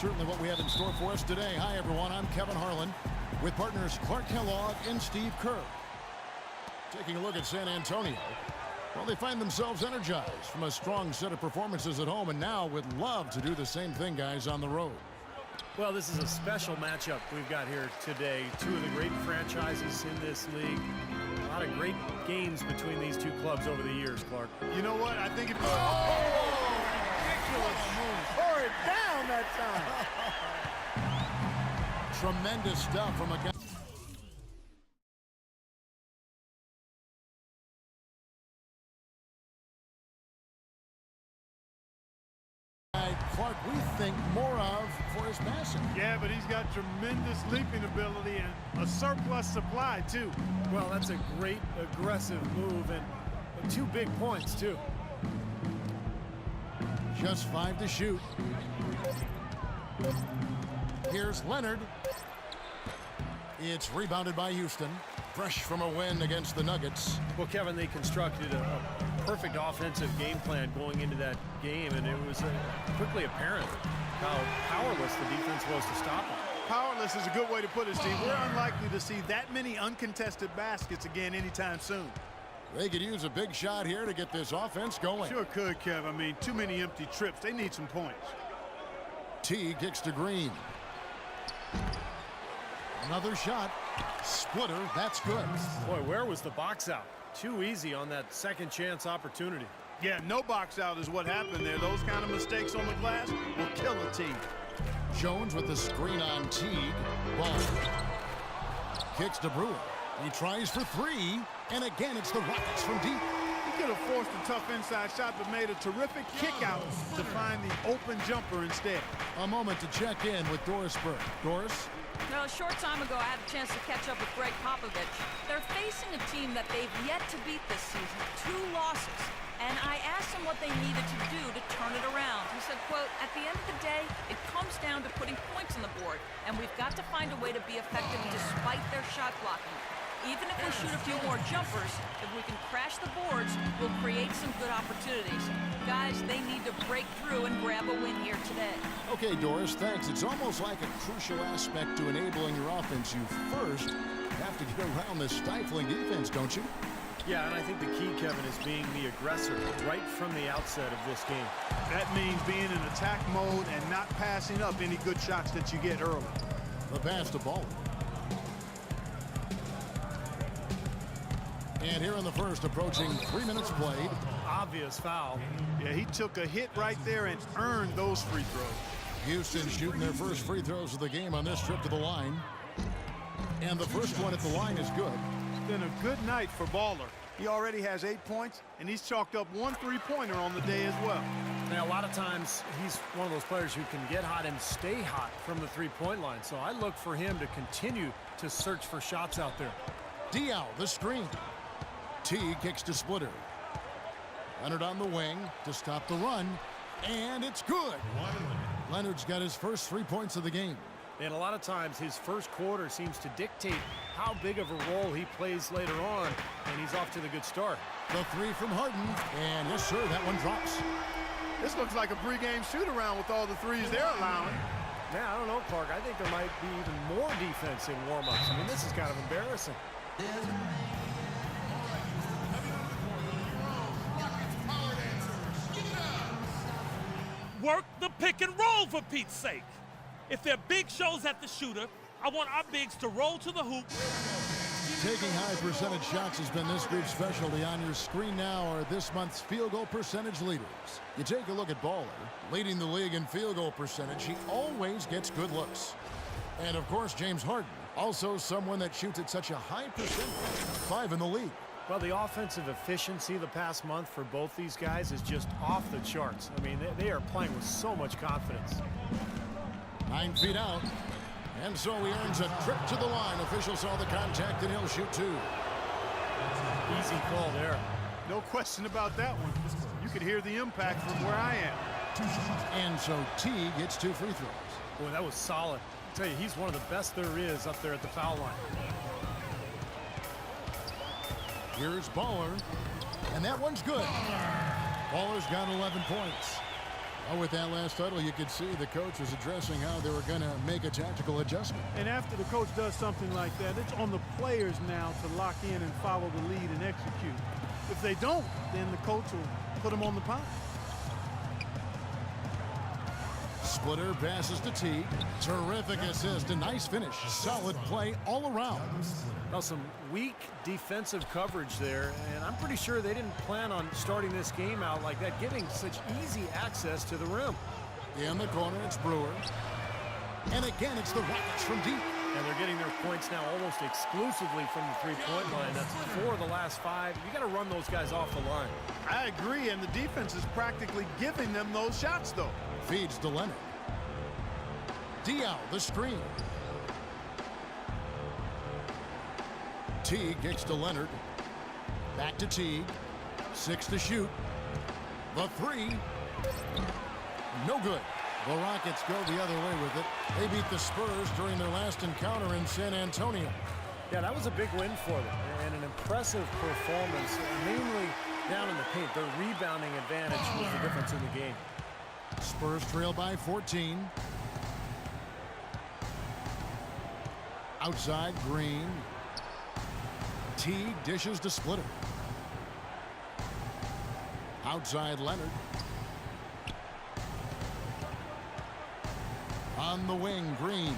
certainly what we have in store for us today. Hi, everyone. I'm Kevin Harlan with partners Clark Kellogg and Steve Kerr. Taking a look at San Antonio. Well, they find themselves energized from a strong set of performances at home and now would love to do the same thing, guys, on the road. Well, this is a special matchup we've got here today. Two of the great franchises in this league. A lot of great games between these two clubs over the years, Clark. You know what? I think it... Ridiculous. Tore it down that time. Tremendous stuff from a guy. Clark, we think more of for his passing. Yeah, but he's got tremendous leaping ability and a surplus supply, too. Well, that's a great aggressive move and 2 big points, too. Just 5 to shoot. Here's Leonard. It's rebounded by Houston. Fresh from a win against the Nuggets. Well, Kevin, they constructed a perfect offensive game plan going into that game, and it was quickly apparent how powerless the defense was to stop them. Powerless is a good way to put it, Steve. We're unlikely to see that many uncontested baskets again anytime soon. They could use a big shot here to get this offense going. Sure could, Kev. I mean, too many empty trips. They need some points. T kicks to Green. Another shot. Splitter. That's good. Boy, where was the box out? Too easy on that second chance opportunity. Yeah, no box out is what happened there. Those kind of mistakes on the glass will kill a team. Jones with the screen on Teague. Ball. Kicks to Brewer. He tries for 3, and again it's the Rockets from deep. He could have forced a tough inside shot, but made a terrific kick out to find the open jumper instead. A moment to check in with Doris Burke. Doris? No, a short time ago, I had a chance to catch up with Greg Popovich. They're facing a team that they've yet to beat this season, 2 losses. And I asked him what they needed to do to turn it around. He said, quote, at the end of the day, it comes down to putting points on the board, and we've got to find a way to be effective despite their shot blocking. Even if we shoot a few more jumpers, if we can crash the boards, we'll create some good opportunities. Guys, they need to break through and grab a win here today. Okay, Doris, thanks. It's almost like a crucial aspect to enabling your offense. You first have to get around this stifling defense, don't you? Yeah, and I think the key, Kevin, is being the aggressor right from the outset of this game. That means being in attack mode and not passing up any good shots that you get early. The pass to Ball. And here in the first, approaching 3 minutes played. Obvious foul. Yeah, he took a hit right there and earned those free throws. Houston shooting their first free throws of the game on this trip to the line. And the first one at the line is good. It's been a good night for Baller. He already has 8 points, and he's chalked up 1 3-pointer on the day as well. Now, a lot of times, he's one of those players who can get hot and stay hot from the 3-point line. So I look for him to continue to search for shots out there. Diaw, the screen. T kicks to Splitter. Leonard on the wing to stop the run, and it's good. Leonard's got his first 3 points of the game. And a lot of times his first quarter seems to dictate how big of a role he plays later on, and he's off to the good start. The 3 from Harden, and yes, sir, that one drops. This looks like a pregame shoot-around with all the threes they're allowing. Now, I don't know, Clark. I think there might be even more defense in warm-ups. I mean, this is kind of embarrassing. Work the pick and roll, for Pete's sake. If they're big shows at the shooter, I want our bigs to roll to the hoop. Taking high percentage shots has been this group's specialty. On your screen now are this month's field goal percentage leaders. You take a look at Baller, leading the league in field goal percentage. He always gets good looks. And of course, James Harden, also someone that shoots at such a high percentage, 5 in the league. Well, the offensive efficiency the past month for both these guys is just off the charts. I mean, they are playing with so much confidence. 9 feet out. And so he earns a trip to the line. Official saw the contact, and he'll shoot 2. Easy call there. No question about that one. You could hear the impact from where I am. And so T gets 2 free throws. Boy, that was solid. I tell you, he's one of the best there is up there at the foul line. Here's Baller, and that one's good. Baller's got 11 points. Oh, with that last huddle, you could see the coach was addressing how they were going to make a tactical adjustment. And after the coach does something like that, it's on the players now to lock in and follow the lead and execute. If they don't, then the coach will put them on the pound. Splitter passes to Teague. Terrific assist, a nice finish. Solid play all around. Now some weak defensive coverage there, and I'm pretty sure they didn't plan on starting this game out like that, giving such easy access to the rim. In the corner, it's Brewer. And again, it's the Rockets from deep. And they're getting their points now almost exclusively from the three-point line. That's 4 of the last 5. You got to run those guys off the line. I agree, and the defense is practically giving them those shots, though. Feeds to Leonard. Diaw, the screen. Teague kicks to Leonard. Back to Teague. 6 to shoot. The 3. No good. The Rockets go the other way with it. They beat the Spurs during their last encounter in San Antonio. Yeah, that was a big win for them, and an impressive performance, mainly down in the paint. Their rebounding advantage was the difference in the game. Spurs trail by 14. Outside, Green. Teague dishes to Splitter. Outside, Leonard. On the wing, Green.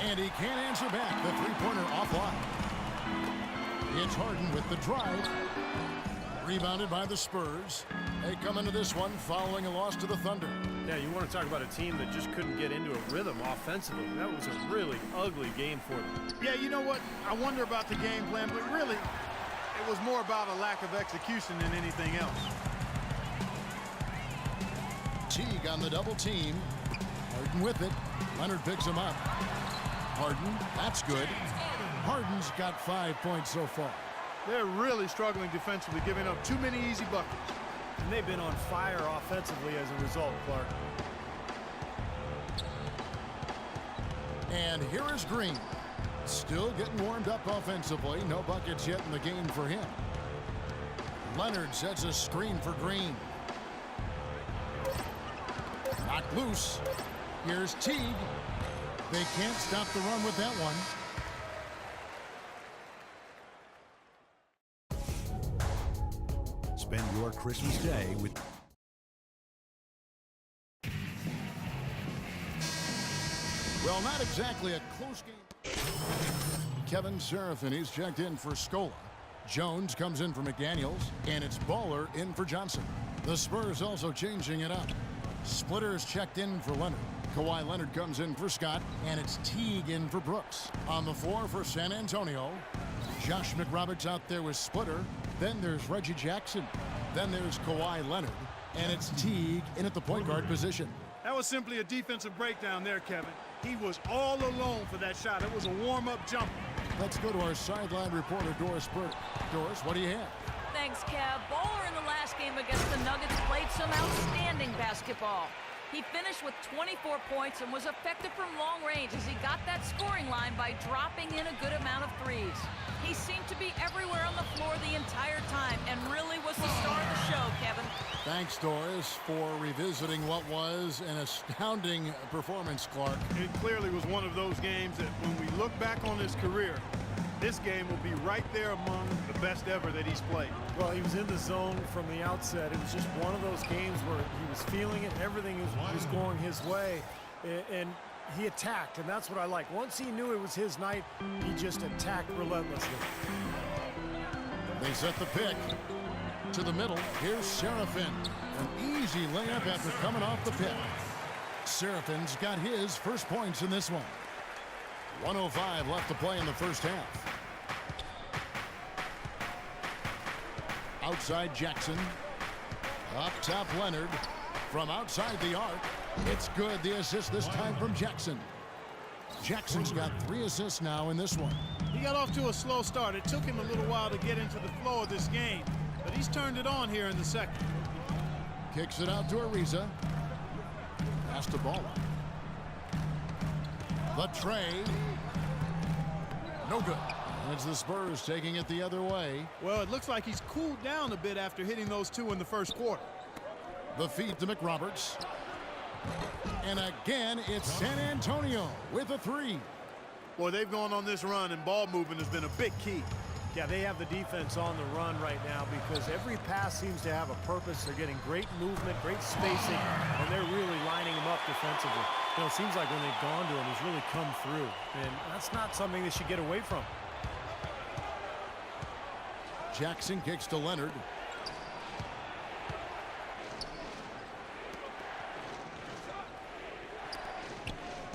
And he can't answer back. The three-pointer offline. It's Harden with the drive. Rebounded by the Spurs. They come into this one following a loss to the Thunder. Yeah, you want to talk about a team that just couldn't get into a rhythm offensively. That was a really ugly game for them. Yeah, you know what? I wonder about the game plan, but really, it was more about a lack of execution than anything else. Teague on the double team. Harden with it. Leonard picks him up. Harden, that's good. Harden's got 5 points so far. They're really struggling defensively, giving up too many easy buckets. And they've been on fire offensively as a result, Clark. And here is Green. Still getting warmed up offensively. No buckets yet in the game for him. Leonard sets a screen for Green. Knocked loose. Here's Teague. They can't stop the run with that one. Spend your Christmas day with... Well, not exactly a close game. Kevin Serafin, he's checked in for Scola. Jones comes in for McDaniels, and it's Baller in for Johnson. The Spurs also changing it up. Splitter is checked in for Leonard. Kawhi Leonard comes in for Scott, and it's Teague in for Brooks. On the floor for San Antonio, Josh McRoberts out there with Splitter. Then there's Reggie Jackson. Then there's Kawhi Leonard, and it's Teague in at the point guard position. That was simply a defensive breakdown there, Kevin. He was all alone for that shot. It was a warm-up jumper. Let's go to our sideline reporter, Doris Burke. Doris, what do you have? Thanks, Kev. Baller in the last game against the Nuggets played some outstanding basketball. He finished with 24 points and was effective from long range as he got that scoring line by dropping in a good amount of threes. He seemed to be everywhere on the floor the entire time and really was the star of the show, Kevin. Thanks, Doris, for revisiting what was an astounding performance, Clark. It clearly was one of those games that when we look back on his career, this game will be right there among the best ever that he's played. Well, he was in the zone from the outset. It was just one of those games where he was feeling it. Everything was going his way, and he attacked, and that's what I like. Once he knew it was his night, he just attacked relentlessly. They set the pick to the middle. Here's Serafin. An easy layup after coming off the pick. Serafin's got his first points in this one. 1:05 left to play in the first half. Outside Jackson. Up top Leonard. From outside the arc. It's good. The assist this time from Jackson. Jackson's got 3 assists now in this one. He got off to a slow start. It took him a little while to get into the flow of this game, but he's turned it on here in the second. Kicks it out to Ariza. Pass to Ball. The tray. No good. And it's the Spurs taking it the other way. Well, it looks like he's cooled down a bit after hitting those 2 in the first quarter. The feed to McRoberts. And again, it's San Antonio with a three. Boy, they've gone on this run, and ball movement has been a big key. Yeah, they have the defense on the run right now because every pass seems to have a purpose. They're getting great movement, great spacing, and they're really lining him up defensively. You know, it seems like when they've gone to him, he's really come through, and that's not something they should get away from. Jackson kicks to Leonard.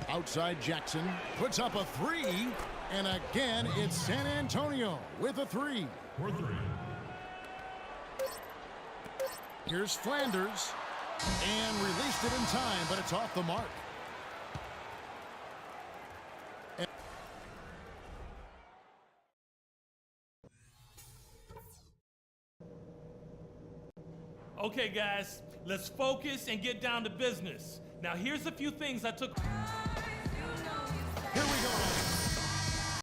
Outside Jackson puts up a three, and again it's San Antonio with a three. Here's Flanders, and released it in time, but it's off the mark. Okay, guys, let's focus and get down to business. Now, here's a few things I took.